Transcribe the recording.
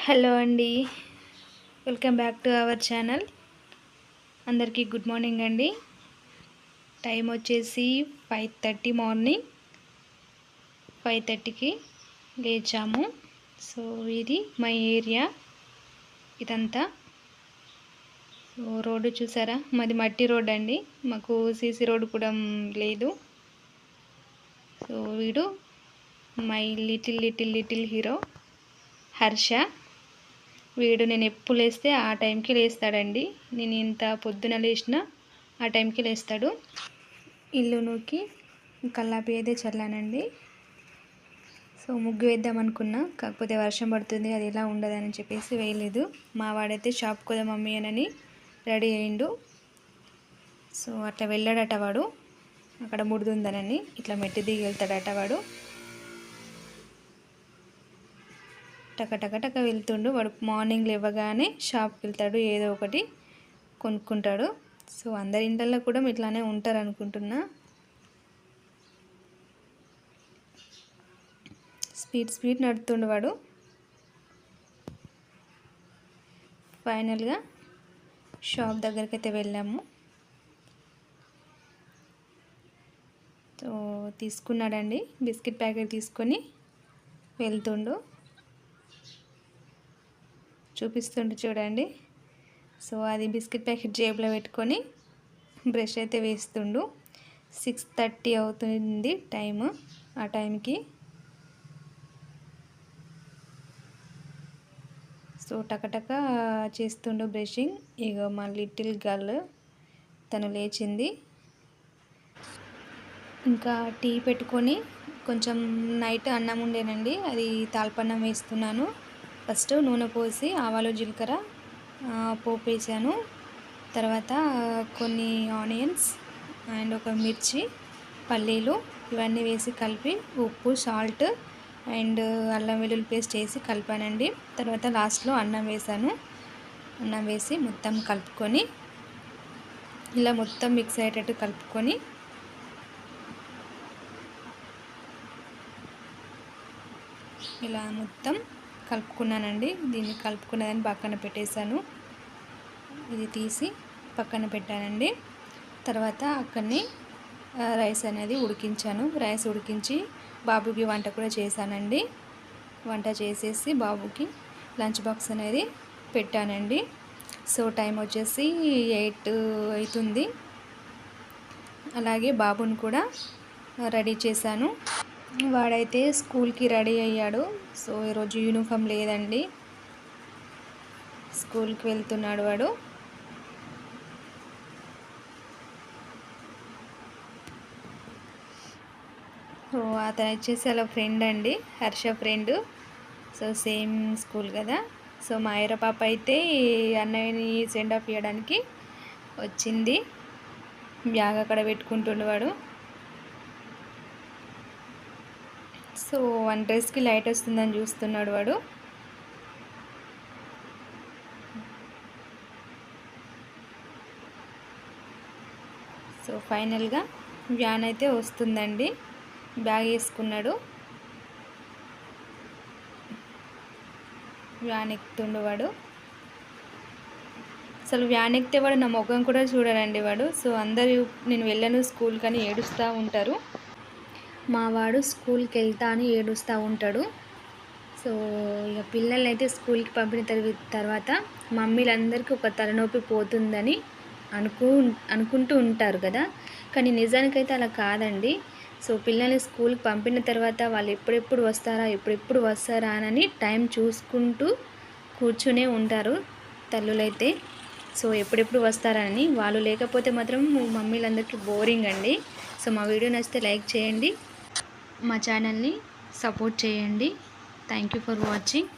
Hello అండి, welcome back to our channel. అందరికీ good morning అండి. టైం వచ్చేసి 5:30 మార్నింగ్. 5:30కి లేచాము. సో ఇది మై ఏరియా. ఇదంతా సో రోడ్డు చూసారా, మాది మట్టి రోడ్ అండి. మాకు సీసీ రోడ్డు కూడా లేదు. సో వీడు మై లిటిల్ హీరో హర్ష. వీడు నేను ఎప్పుడు లేస్తే ఆ టైంకి లేస్తాడండి. నేను ఇంత పొద్దున లేచినా ఆ టైంకి లేస్తాడు. ఇల్లు నూకి కల్లాపి అయితే చల్లానండి. సో ముగ్గు వేద్దాం అనుకున్నా, కాకపోతే వర్షం పడుతుంది, అది ఎలా ఉండదని చెప్పేసి వేయలేదు. మా వాడైతే షాప్కి పోదా మమ్మీ అని రెడీ అయిండు. సో అట్లా వెళ్ళాడట వాడు, అక్కడ ముడుతుందనని ఇట్లా మెట్టి దిగి వెళ్తాడట వాడు. టక వెళ్తుండు వాడు. మార్నింగ్ లేవగానే షాప్కి వెళ్తాడు, ఏదో ఒకటి కొనుక్కుంటాడు. సో అందరి ఇంట్లో కూడా ఇట్లానే ఉంటారు అనుకుంటున్నా. స్పీడ్ నడుతుండు వాడు. ఫైనల్గా షాప్ దగ్గరికి అయితే వెళ్ళాము. సో తీసుకున్నాడండి, బిస్కెట్ ప్యాకెట్ తీసుకొని వెళ్తుండు, చూపిస్తుండు చూడండి. సో అది బిస్కెట్ ప్యాకెట్ జేబులో పెట్టుకొని బ్రష్ అయితే వేస్తుండు. 6:30 అవుతుంది టైము. ఆ టైంకి సో టక చేస్తుండు బ్రషింగ్. ఇక మా లిటిల్ గర్ల్ తను లేచింది. ఇంకా టీ పెట్టుకొని కొంచెం నైట్ అన్నం ఉండేనండి, అది తాల్పన్నం వేస్తున్నాను. ఫస్ట్ నూనె పోసి ఆవాలు జీలకర్ర పోపు వేసాను. తర్వాత కొన్ని ఆనియన్స్ అండ్ ఒక మిర్చి, పల్లీలు ఇవన్నీ వేసి కలిపి ఉప్పు, సాల్ట్ అండ్ అల్లం వెల్లుల్లి పేస్ట్ వేసి కలిపానండి. తర్వాత లాస్ట్లో అన్నం వేసాను. అన్నం వేసి మొత్తం కలుపుకొని ఇలా మొత్తం మిక్స్ అయ్యేటట్టు కలుపుకొని ఇలా మొత్తం కలుపుకున్నానండి. దీన్ని కలుపుకున్నదాన్ని పక్కన పెట్టేశాను. ఇది తీసి పక్కన పెట్టానండి. తర్వాత అక్కడనే రైస్ అనేది ఉడికించాను. రైస్ ఉడికించి బాబుకి వంట కూడా చేశానండి. వంట చేసేసి బాబుకి లంచ్ బాక్స్ అనేది పెట్టానండి. సో టైం వచ్చేసి 8 అవుతుంది. అలాగే బాబుని కూడా రెడీ చేశాను. వాడైతే స్కూల్కి రెడీ అయ్యాడు. సో ఈరోజు యూనిఫామ్ లేదండి, స్కూల్కి వెళ్తున్నాడు వాడు. సో అతను వచ్చేసి అలా ఫ్రెండ్ అండి, Harsha friend. So same school కదా. సో మా ఐర పాప అయితే అన్నయ్యని సెండ్ ఆఫ్ ఇవ్వడానికి వచ్చింది. బ్యాగ్ అక్కడ పెట్టుకుంటుండు వాడు. సో వన్ డ్రెస్కి లైట్ వస్తుందని చూస్తున్నాడు వాడు. సో ఫైనల్గా వ్యాన్ అయితే వస్తుందండి. బ్యాగ్ వేసుకున్నాడు, వ్యాన్ ఎక్కుతుండు వాడు. అసలు వ్యాన్ ఎక్కితే వాడు నా ముఖం కూడా చూడడండి వాడు. సో అందరూ నేను వెళ్ళను స్కూల్ కానీ ఏడుస్తూ ఉంటారు. మా వాడు స్కూల్కి వెళ్తా అని ఏడుస్తూ ఉంటాడు. సో ఇక పిల్లల్ని అయితే స్కూల్కి పంపిన తర్వాత మమ్మీలందరికీ ఒక తలనొప్పి పోతుందని అనుకుంటూ ఉంటారు కదా, కానీ నిజానికైతే అలా కాదండి. సో పిల్లల్ని స్కూల్కి పంపిన తర్వాత వాళ్ళు ఎప్పుడెప్పుడు వస్తారా అని టైం చూసుకుంటూ కూర్చునే ఉంటారు తల్లులైతే. సో ఎప్పుడెప్పుడు వస్తారని, వాళ్ళు లేకపోతే మాత్రం మమ్మీలందరికీ బోరింగ్ అండి. సో మా వీడియో నచ్చితే లైక్ చేయండి, మా ఛానల్ని సపోర్ట్ చేయండి. Thank you for watching.